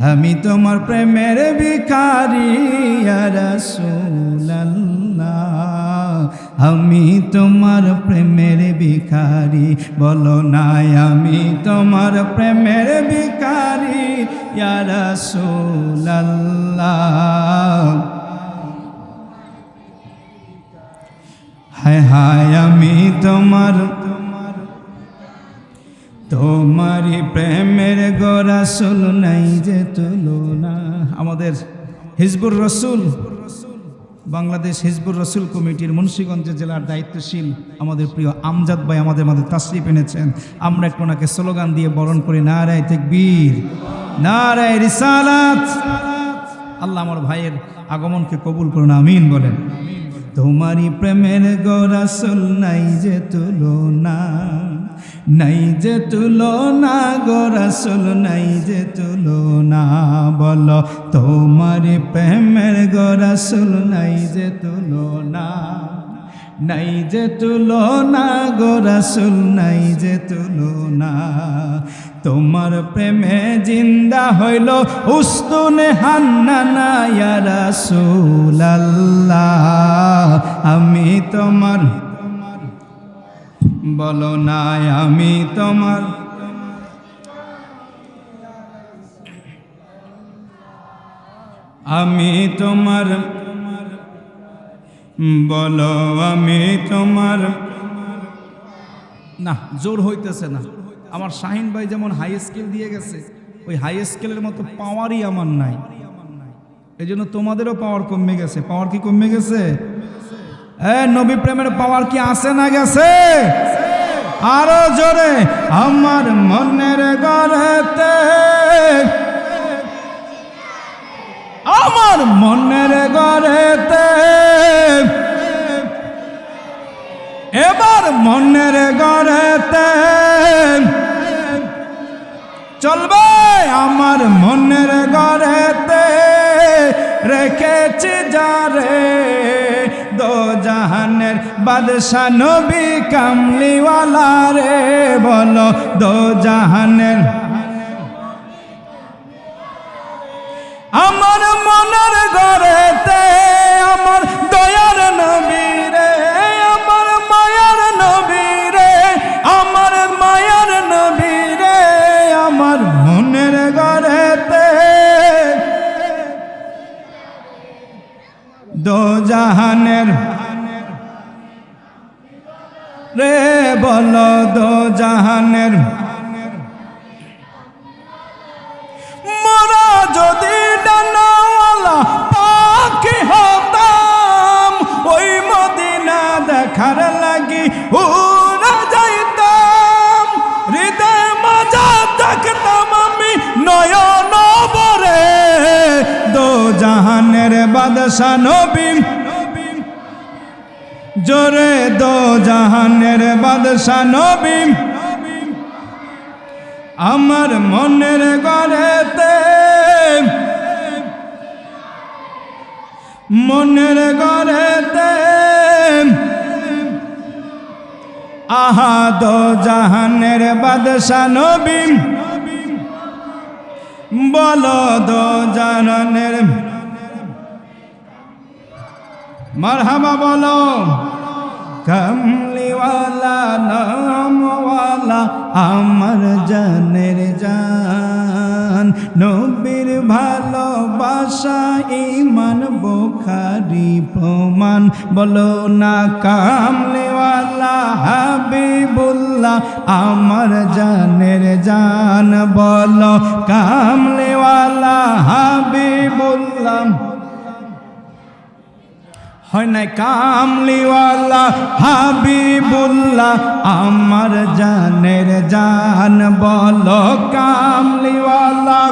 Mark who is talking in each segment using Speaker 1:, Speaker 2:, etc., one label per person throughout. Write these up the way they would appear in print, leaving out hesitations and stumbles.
Speaker 1: আমি তোমার প্রেমের ভিখারি ইয়া রাসূলুল্লাহ, আমি তোমার প্রেমের ভিখারি। বলো না আমি তোমার প্রেমের ভিখারি ইয়া রাসূলুল্লাহ। হায় হায় আমি তোমারি প্রেমের গো রাসূল নাই যে তুলনা। আমাদের হিজবুর রসুল, বাংলাদেশ হিজবুর রসুল কমিটির মুন্সিগঞ্জ জেলার দায়িত্বশীল আমাদের প্রিয় আমজাদ ভাই আমাদের মধ্যে তাশরিফ এনেছেন। আমরা একটু ওনাকে স্লোগান দিয়ে বরণ করি, নারায়ে তাকবীর, নারায়ে রিসালাত। আল্লাহ আমার ভাইয়ের আগমনকে কবুল করুন, আমিন বলেন। তোমারি প্রেমের গো রাসূল নাই যে তুলনা, নাই যে তুলনা গো রাসূল নাই যে তুলনা। বলো তোমারি প্রেমের গো রাসূল নাই যে তুলনা, নাই যে তুলনা গো রাসূল নাই যে তুলনা। তোমার প্রেমে জিন্দা হইল উস্তুনে হান্নানা ইয়া রাসূলুল্লাহ, আমি তোমার। বলো না আমি তোমার, আমি তোমার। বলো আমি তোমার। না জোর হইতেছে না। আমার শাহিন ভাই যেমন হাই স্কেল দিয়ে গেছে, ওই হাই স্কেলের মতো পাওয়ারই আমার নাই। এই জন্য তোমাদেরও পাওয়ার কমে গেছে। পাওয়ার কি কমে গেছে? নবী প্রেমের পাওয়ার কি আছে না গেছে? আরো জোরে। আমার মনের ঘরেতে, আমার মনের ঘরেতে, এবার মনের ঘরেতে চলবে। আমার মনের ঘরেতে রেখেছি যারে, দো জাহানের বাদশা নবী কামলিওয়ালা রে। বলো দো জাহানের। আমার মনের ঘরেতে আমার দয়ার নবী রে, আমার মায়ার নবী রে, আমার মায়ার নবী রে। আমার মনের ঘরেতে দো জাহানের রে। বলো দো জাহানের। মোরা যদি ডানাওয়ালা পাখি হতাম, ওই মদিনা দেখার লাগি উড়ে যাইতাম। হৃদয় মাজা থাকতাম আমি নয়ন ভরে, দো জাহানের বাদশা নবী। জোরে দো জাহানের বাদশা নবী। আমার মনের ঘরেতে, মনের ঘরেতে আহা দো জাহানের বাদশা নবী। বলো দো জাহানের। মারহাবা বলো। কামলিওয়ালা নামওয়ালা আমার জানের জান, নবীর ভালোবাসা ঈমান বুখারী প্রমাণ। বলো না কামলিওয়ালা হাবিবুল্লাহ আমার জানের জান। বলো কামলিওয়ালা হাবিবুল্লাহ। হয় নাই কামলিওয়ালা হাবিবুল্লাহ আমার জানের জান। বলো কামলিওয়ালা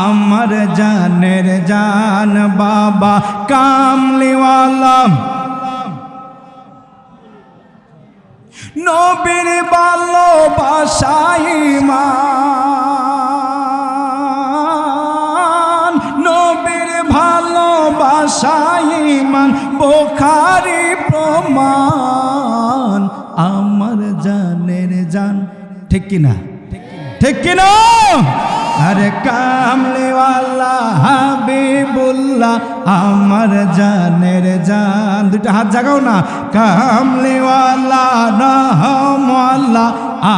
Speaker 1: আমার জানের জান। বাবা কামলিওয়ালা নবীর ভালোবাসা ঈমান, নবীর ভালোবাসা ঈমান বুখারী প্রমাণ। আমার জানের জান। ঠিক কিনা? ঠিক কিনা? আরে কামলিওয়ালা হাবিবুল্লাহ আমার জানের জান, দুইটা হাত জাগাও না। কামলিওয়ালা রহমওয়ালা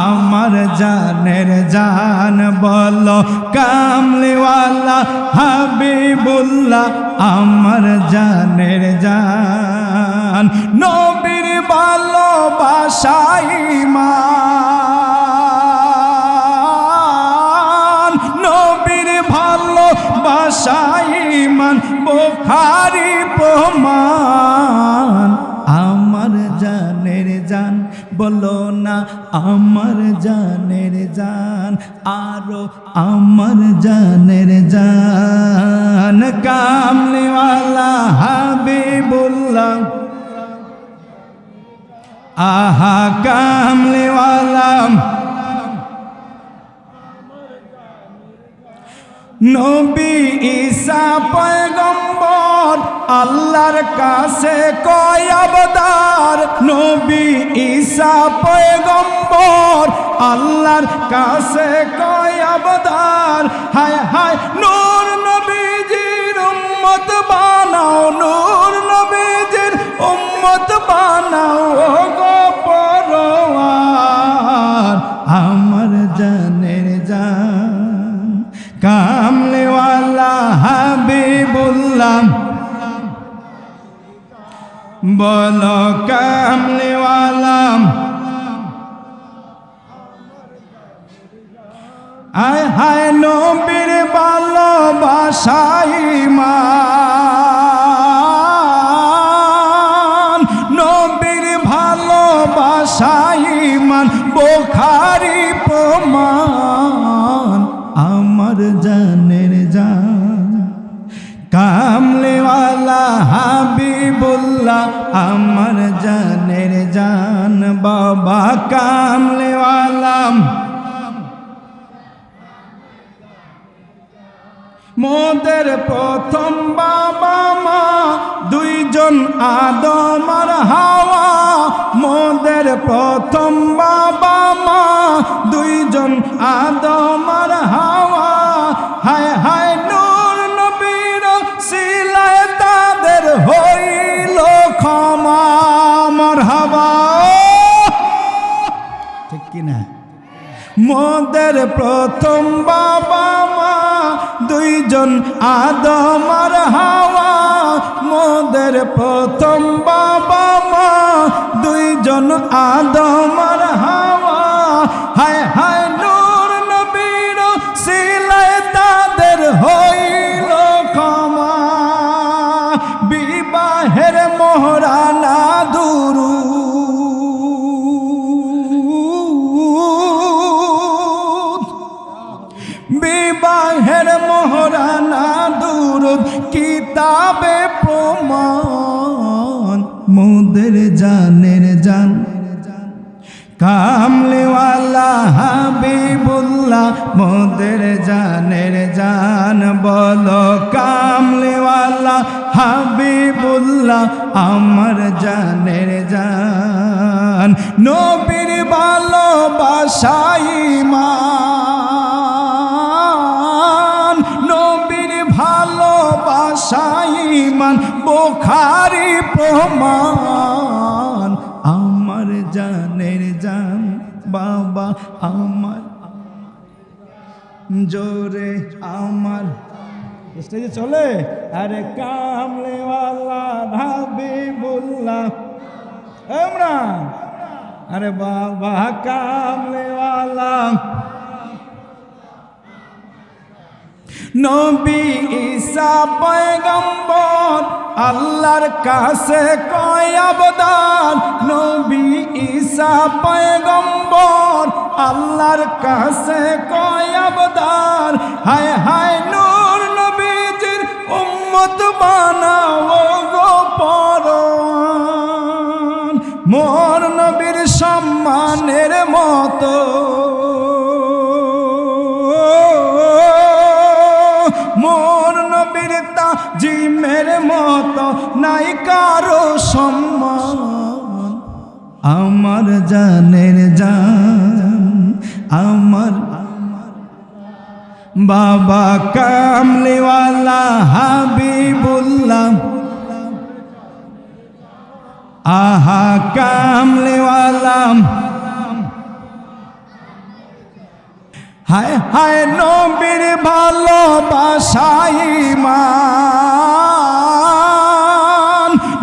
Speaker 1: আমার জানের জান, বলো কামলিওয়ালা হাবিবুল্লাহ আমার জানের জান। নবীর ভালোবাসায় ঈমান, নবীর ভালোবাসায় ঈমান, বুখারী প্রমাণ। আমার জানের জান, বলো না আমার জানের জান, আরো আমার জানের জান। কামলিওয়ালা হাবিবুল্লাহ, আহা কামলিওয়ালা নবী ঈসা পয়গম্বর আল্লাহর কাছে কয় আবদার। নবী ঈসা পয়গম্বর আল্লাহর কাছে কয় আবদার। হায় হায় নূর নবীজির উম্মত বানাও, নূর নবীজির উম্মত বানাও গো পরওয়ার। আমার জানের জান কামলিওয়ালা হাবিবুল্লাহ, বলো কামলিওয়ালা। আয় হায় নবীর ভালোবাসায় ঈমান, নবীর ভালোবাসায় ঈমান, বুখারী প্রমাণ। আমার জানের জান কামলিওয়ালা হাবিবুল্লাহ আমার জানের জান, বাবা কামলিওয়ালা। মোদের প্রথম বাবা মা দুইজন আদম আর হাওয়া, মোদের প্রথম বাবা মা দুইজন আদম আর হাওয়া। হায় হায় নূর নবীর সিলায় তাদের হইল ক্ষমা, মারহাবা ঠিক কিনা। মোদের প্রথম বাবা মা দুইজন আদম আর হাওয়া, মোদের প্রথম বাবা মা দুইজন আদম আর হাওয়া। হায় হায় নূর নবীর সিলায় তাদের হইল ক্ষমা, বিবাহের মোহরানা দুরূদ, বিবাহের মোহরানা দুরূদ, কিতাবে প্রমাণ। মোদের জানের জান কামলিওয়ালা হাবিবুল্লাহ মোদের জানের জান, বলো কামলিওয়ালা হাবিবুল্লাহ আমার জানের জান। নবীর ভালোবাসায় ঈমান, নবীর ভালোবাসায় ঈমান, বুখারী প্রমাণ। আমার জানের জান বাবা আমার জোরে আমার স্টেজে চলে। আরে কামলিওয়ালা হাবিবুল্লাহ আমরা, আরে বাবা কামলিওয়ালা। নবী ঈসা পয়গম্বর আল্লাহর কাছে কয় আবদার। নবী ঈসা পয়গম্বর আল্লাহর কাছে কয় আবদার। হায় হায় নূর নবীজির উম্মত বানাও গো পরওয়ান। মোর নবীর সম্মানের মতো মোর নবীর তাজিমের মতো নাই কারো সম্মান। আমার জানের জান আমার বাবা কামলিওয়ালা হাবিবুল্লাহ, আহা কামলিওয়ালা, হায় হায় নবীর ভালোবাসাই মান,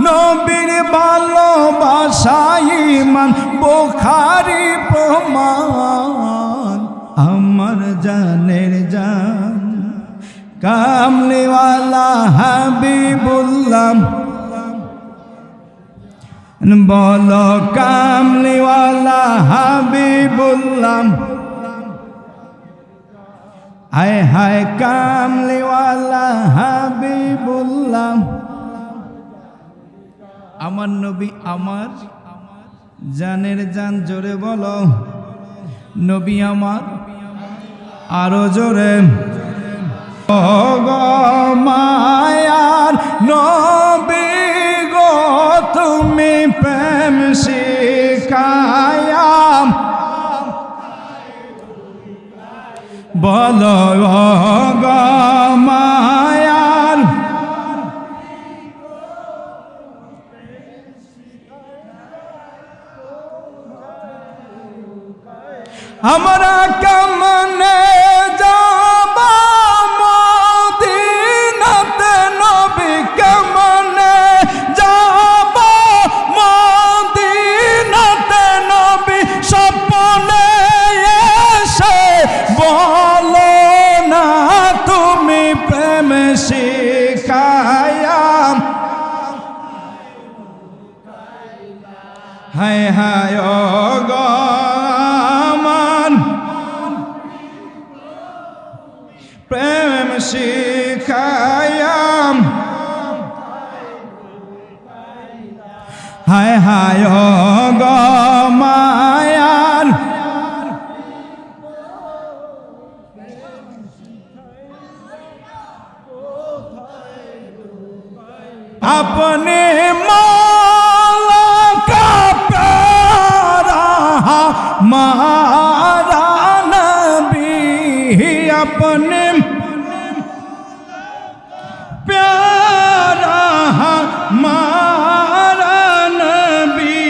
Speaker 1: নবীর ভালোবাসাই মান, বুখারী প্রমাণ। আমার জানের জান কামলিওয়ালা হাবিবুল্লাহ, বলো কামলিওয়ালা হাবিবুল্লাহ, হায় হায় কামলিওয়ালা হাবিবুল্লাহ। আমার নবী আমার জানের জান, জোরে বলো নবী আমার, আরো জোরে। ও গো মায়ার নবী গো, তুমি প্রেম শিখায়া, বলো ও গো মায়ার, আমরা কেমনে যাব মদিনাতে, নবী কেমনে যাব মদিনাতে, নবী স্বপ্নে এসে বলো না তুমি প্রেম শিখায়া, হায় হায় ও গো প্রেম শিখায়া, হায় হায় ও গো মায়ার, अपने मौला का प्यारा हमारा नबी, अपने प्यारा हमारा नबी,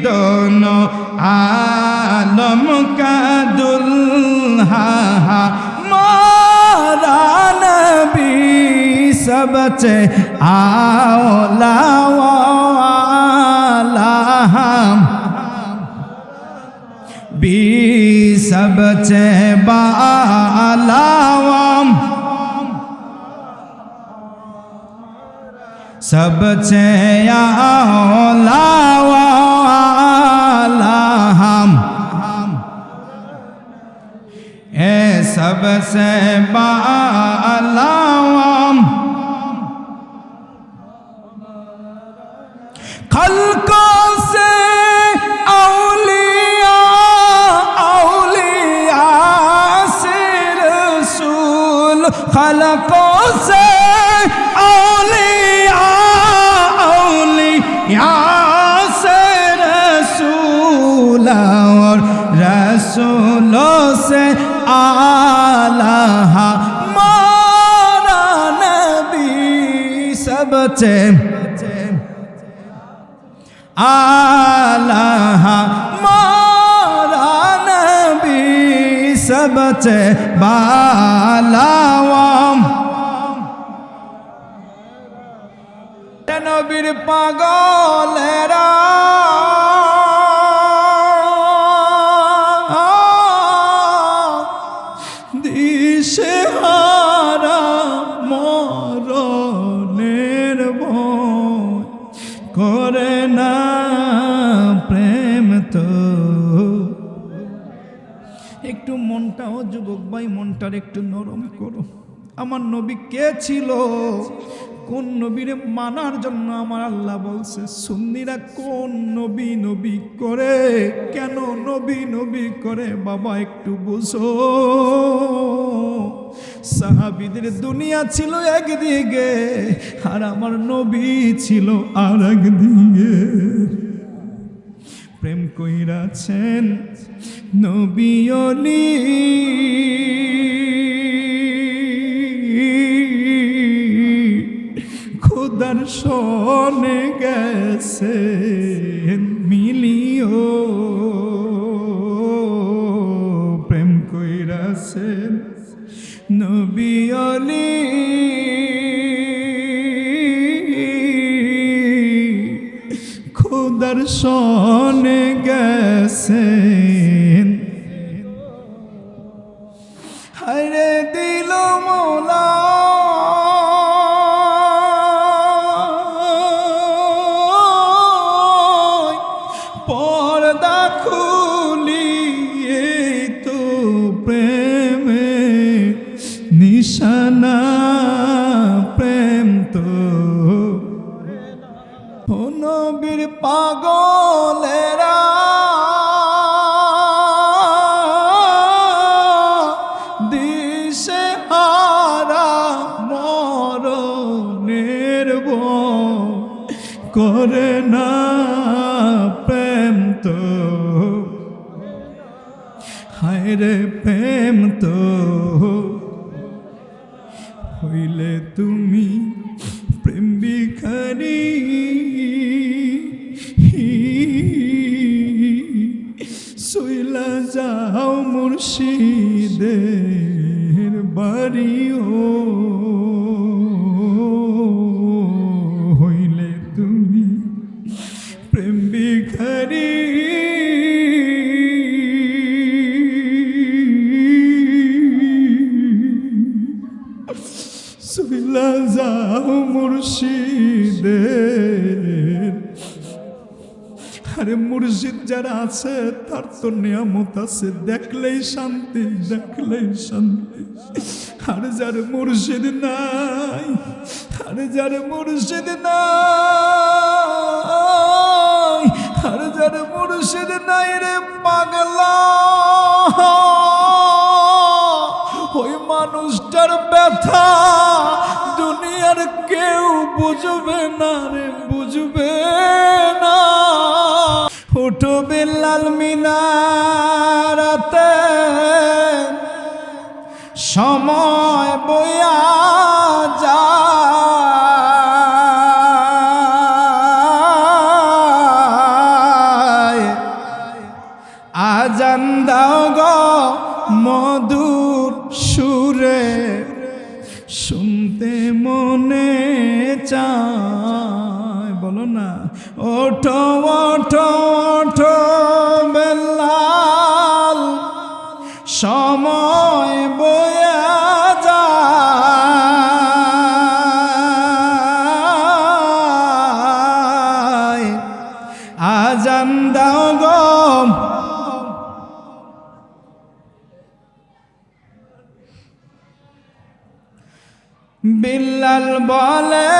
Speaker 1: दोनों आलम का दुल्हा हमारा नबी, सबसे आला वाला हम भी, सबसे बाला वम, सबसे आला वाला हम, ए सबसे बाला वम। खल्कों से औलिया, औलिया से रसूल, खल्कों से औलिया, औलिया से रसूल, और रसूलों से आला हमारा नबी, सबसे आला हमारा नबी, सबसे बाला वम। নবীর পাগলেরা দিশেহারা মরণের ভয় করে না প্রেম তো। একটু মনটাও যুবক ভাই, মনটার একটু নরম করো। আমার নবী কে ছিল, কোন নবীরে মানার জন্য আমার আল্লাহ বলছে। সুন্নিরা কোন নবী নবী করে, কেন নবী নবী করে, বাবা একটু বুঝো। সাহাবীদের দুনিয়া ছিল একদিকে, আর আমার নবী ছিল আর একদিকে। প্রেম কইরাছেন নবী অলি, খোদার শনে গেছে মিলিও প্রেম কইরাছেন নবী আলী খোদার শনে গেছেন হায়রে দিল মৌলা পর্দা খুলিয়ে তো প্রেমে নিশানা প্রেম তো ও নবীর পাগলেরা দিশে হারা মরণের ভয় করে না প্রেম তো হায় রে প্রেম তো হইলে তুমি প্রেম ভিখারি সইলা যাও মুর্শিদের বাড়িও হইলে তুমি প্রেম ভিখারি সইলা যাও মুর্শিদের আরে মুর্শিদ যারা আছে তার তো নিয়ামত আছে দেখলেই শান্তি দেখলেই শান্তি আর যার মুর্শিদ নাই আর যার মুর্শিদ নাই আর যার মুর্শিদ নাই রে পাগলা ওই মানুষটার ব্যথা দুনিয়ার কেউ বুঝবে না রে বুঝবে না উঠো বিল্লাল মিনারাতে সময় বয়া যায় আজান দাও গো মধুর সুরে শুনতে মনে চায় বলো না ওঠো ওঠো ওঠো বেলাল সময় বয়া যায় আজান দাও গো বিল্লাল বলে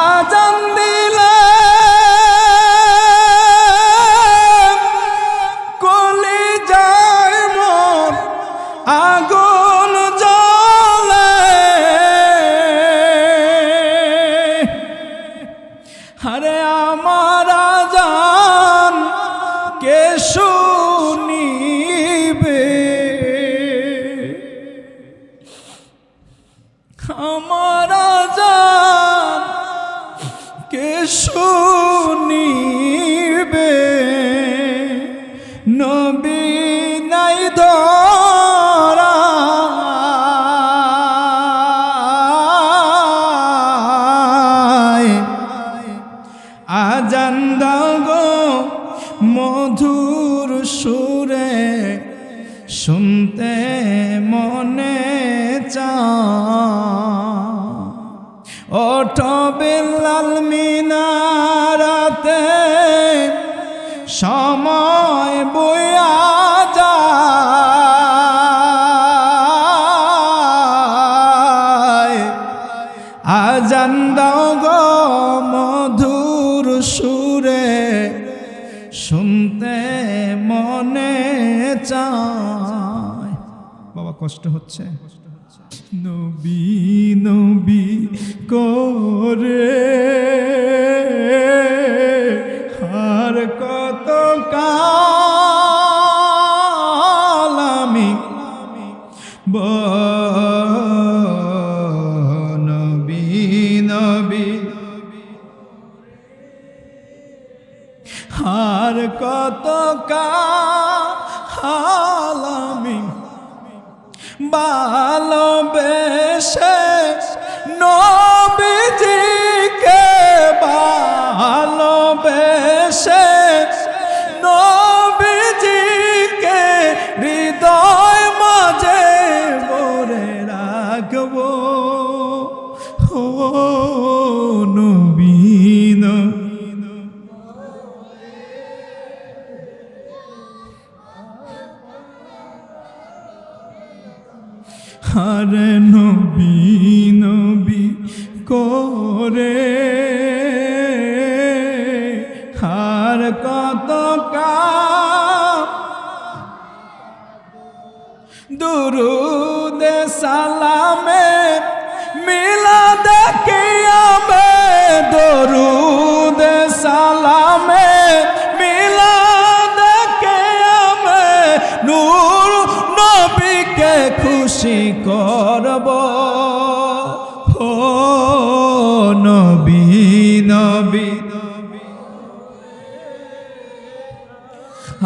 Speaker 1: আজান দিলে কলি যায় মন আগুন জ্বলে আরে আমার আজান কে শুনিবে আমার আজান কে শুনিবে নবী নাই ধরা আজান দাও গো মধুর সুরে শুনতে মনে ওঠো বিল্লাল মিনারাতে সময় বয়া যায় আজান দাও গো মধুর সুরে শুনতে মনে চায় বাবা কষ্ট হচ্ছে নবী নবী করে আর কত কাল আমি নবী ভালোবেসে নবীজিকে ভালোবেসে নবীজিকে হৃদয় মাঝে ভরে রাখবো ও নবী হরে নবী নবী করে হার কত দুরুদ সালামে মিলাদ কিয়ামে দুরুদ সালামে মিলাদ কিয়ামে নূর নবীকে খুশি করব ও নবী নবী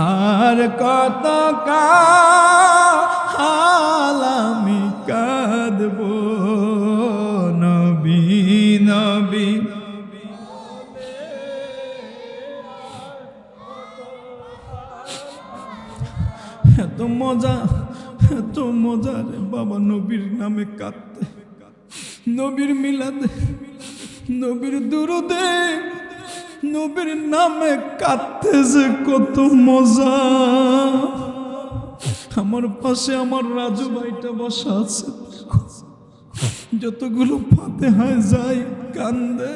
Speaker 1: আর কত কাল আমি কাঁদব নবী নবী এত মজা রে বাবা নবীর নামে কাঁদতে নবীর মিলাদে নবীর দুরুদে নবীর নামে কাঁদতে যে কত মজা। আমার পাশে আমার রাজু ভাইটা বসা আছে, যতগুলো ফাতিহায় যায় কান্দে,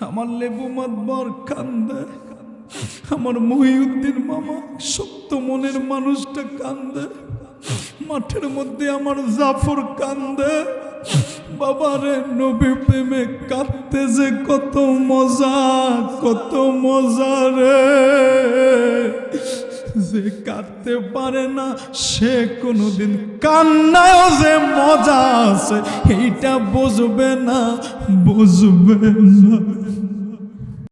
Speaker 1: আমার লেবু মাতবর কান্দে, আমার মহিউদ্দিন মামা শক্ত মনের মানুষটা কান্দে, মাঠের মধ্যে আমার জাফর কান্দে। বাবারে নবী প্রেমে কাঁদতে যে কত মজা রে। যে কাঁদতে পারে না সে কোনোদিন কান্নায়ও যে মজা আছে এইটা বুঝবে না।